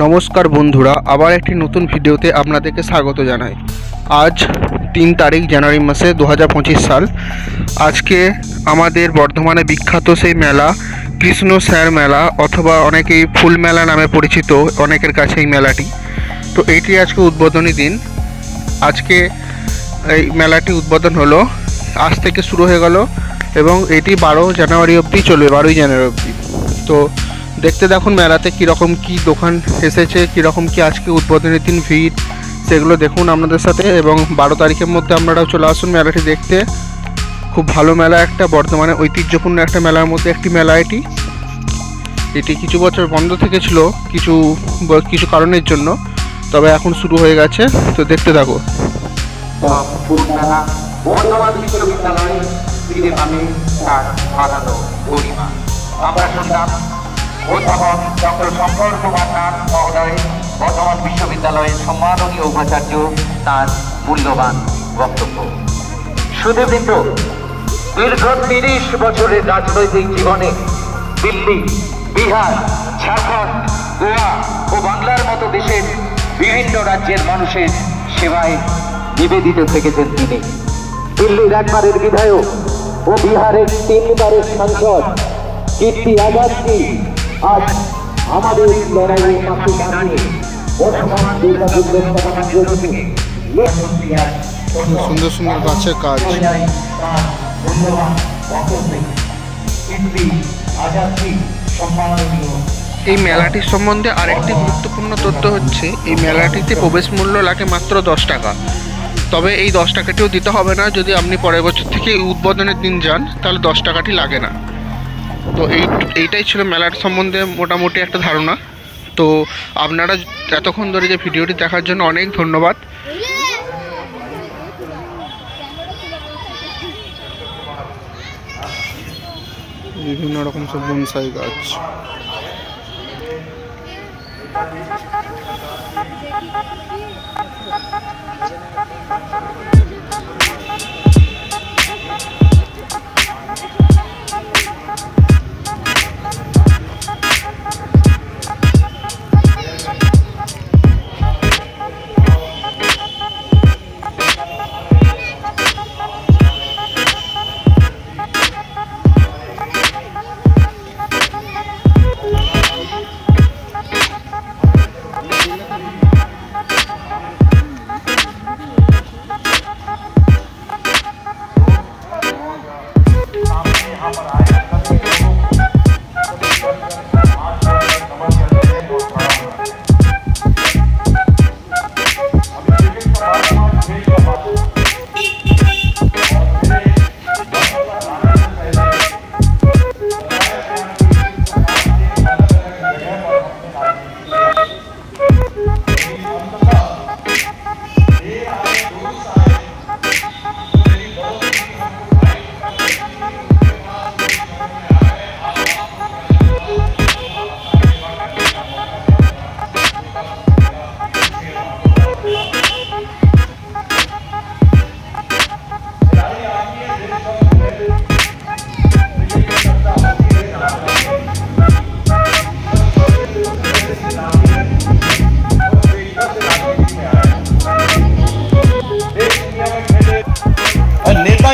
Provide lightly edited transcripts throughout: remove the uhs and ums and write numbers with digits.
নমস্কার বন্ধুরা, আবার একটি নতুন ভিডিওতে আপনাদেরকে স্বাগত জানাই। আজ 3 তারিখ জানুয়ারি মাসে 2025 সাল। আজকে আমাদের বর্ধমানে বিখ্যাত সেই মেলা কৃষ্ণ স্যার মেলা অথবা অনেকেই ফুল মেলা নামে পরিচিত অনেকের কাছে এই মেলাটি। তো এইটি আজকে উদ্বোধনী দিন। আজকে এই মেলাটি উদ্বোধন হলো, আজ থেকে শুরু হয়ে গেল এবং এটি 12 জানুয়ারি অবধি চলবে, 12ই জানুয়ারি অবধি। তো দেখতে দেখুন মেলাতে কীরকম কী দোকান এসেছে, কীরকম কী আজকে উদ্বোধনের দিন ভিড়, সেগুলো দেখুন আপনাদের সাথে। এবং 12 তারিখের মধ্যে আপনারাও চলে আসুন মেলাটি দেখতে। খুব ভালো মেলা, একটা বর্তমানে ঐতিহ্যপূর্ণ একটা মেলার মধ্যে একটি মেলা এটি কিছু বছর বন্ধ থেকেছিল কিছু কারণের জন্য, তবে এখন শুরু হয়ে গেছে। তো দেখতে থাকো। অধ্যাপক ডক্টর শঙ্কর কুমার নাথ মহোদয়, বর্ধমান বিশ্ববিদ্যালয়ের সম্মাননীয় উপাচার্য, তার মূল্যবান বক্তব্য। সুধীবৃন্দ, দীর্ঘ 30 বছরের রাজনৈতিক জীবনে দিল্লি, বিহার, ঝাড়খণ্ড, গোয়া ও বাংলার মতো দেশের বিভিন্ন রাজ্যের মানুষের সেবায় নিবেদিত থেকেছেন তিনি। দিল্লির একবারের বিধায়ক ও বিহারের 3 বারের সাংসদ কীর্তি আজাদজি আজ আমাদের লড়াইয়ের পাশে দাঁড়িয়ে বর্তমান দুর্গাযুদ্ধের সুন্দর সুন্দর গাছের কাজ। এই মেলাটির সম্বন্ধে আরেকটি গুরুত্বপূর্ণ তথ্য হচ্ছে, এই মেলাটিতে প্রবেশ মূল্য লাগে মাত্র 10 টাকা। তবে এই 10 টাকাটিও দিতে হবে না, যদি আপনি পরের বছর থেকে উদ্বোধনের দিন যান তাহলে 10 টাকাটি লাগে না। তো এইটাই ছিল মেলার সম্বন্ধে মোটামুটি একটা ধারণা। তো আপনারা এতক্ষণ ধরে যে ভিডিওটি দেখার জন্য অনেক ধন্যবাদ। বিভিন্ন রকম সব বনসাই গাছ।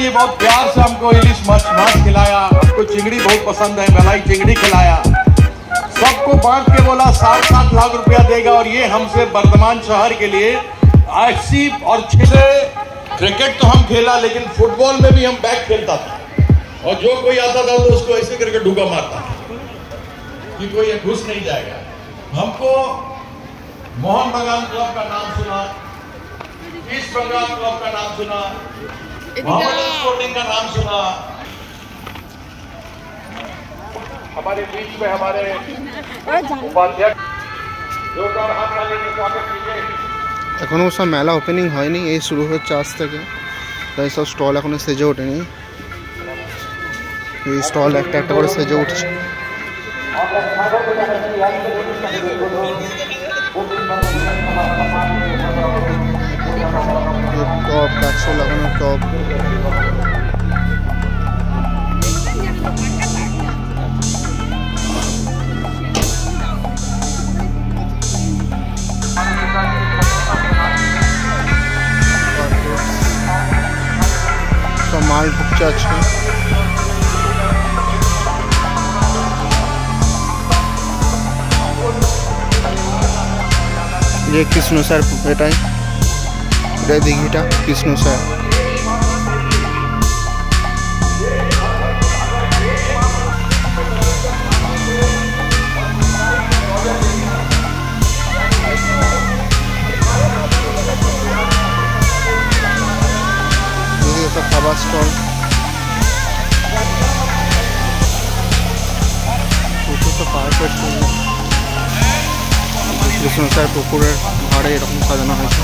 ये बहुत प्यार से हमको इलिश माछ खिलाया, हमको चिंगड़ी बहुत पसंद है, मलाई चिंगड़ी खिलाया, सबको बांट के बोला 7-7 लाख रुपया देगा। और ये हमसे वर्धमान शहर के लिए ऐसी और क्रिकेट तो हम खेला, लेकिन फुटबॉल में भी हम बैक खेलता था और जो कोई आता था तो उसको ऐसे करके डूबा मारता था कि कोई घुस नहीं जाएगा। हमको मोहन बगान क्लब का नाम सुना, ईस्ट बंगाल क्लब का नाम सुना, स्पोर्टिंग का नाम सुना। हमारे बीच में हमारे उपाध्यक्ष এখনো সব মেলা ওপেনিং হয়নি, এই শুরু হচ্ছে আজ থেকে। তাই সব স্টল এখনো সেজে ওঠেনি, এই স্টল একটা একটা করে সেজে উঠছে। টপ, গাছে লাগানো টপ। হচ্ছে আজকে। যে কৃষ্ণ স্যার, এটাই দিঘিটা কৃষ্ণ স্যার। খাবার স্টল, কৃষ্ণ স্যার পুকুরের ধারে এরকম সাজানো হয়েছে।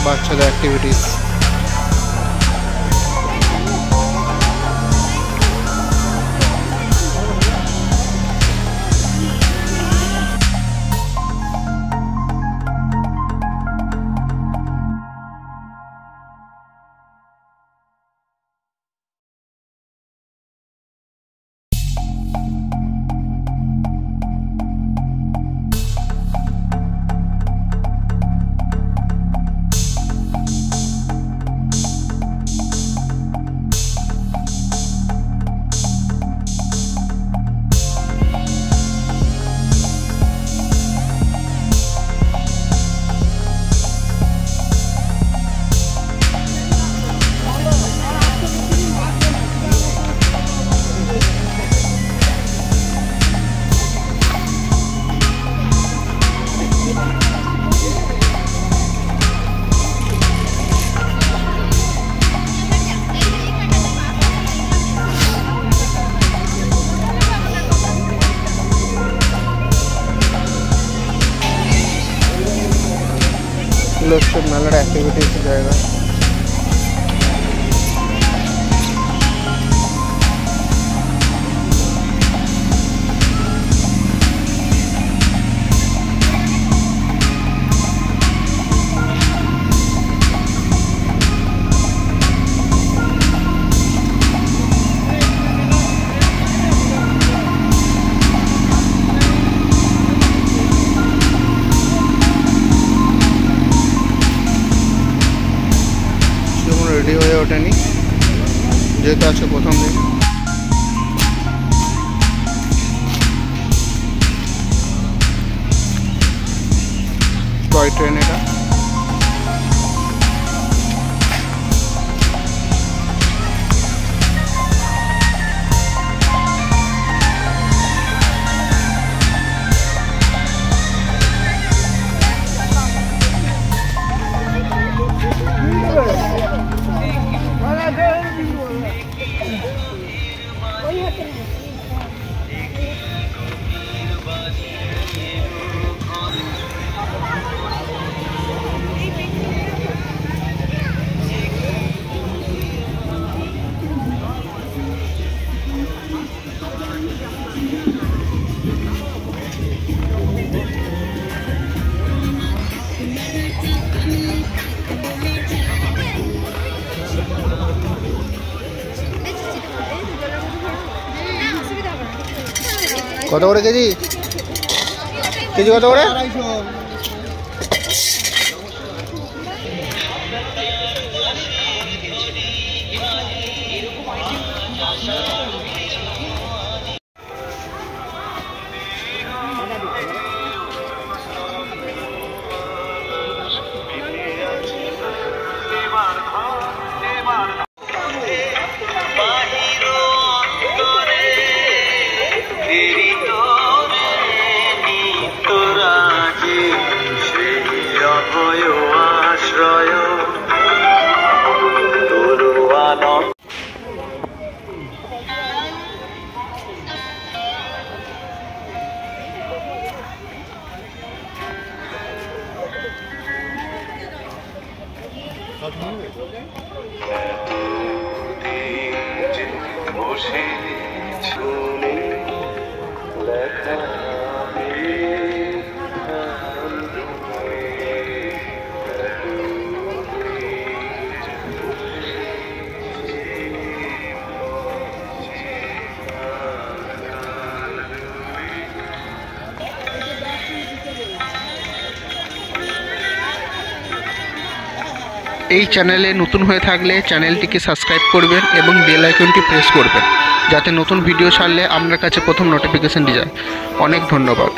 বাচ্চাদের অ্যাক্টিভিটিস, হচ্ছে মেলার অ্যাক্টিভিটিস জায়গা। রেডি হয়ে ওঠেনি যেহেতু আছে প্রথম দিন। টয় ট্রেন এটা, কত করে কেজি? কেজি কত করে? এই চ্যানেলে নতুন হয়ে থাকলে চ্যানেলটিকে সাবস্ক্রাইব করবেন এবং বেল আইকনটি প্রেস করবেন যাতে নতুন ভিডিও ছাড়লে আপনার কাছে প্রথম নোটিফিকেশনটি যায়। অনেক ধন্যবাদ।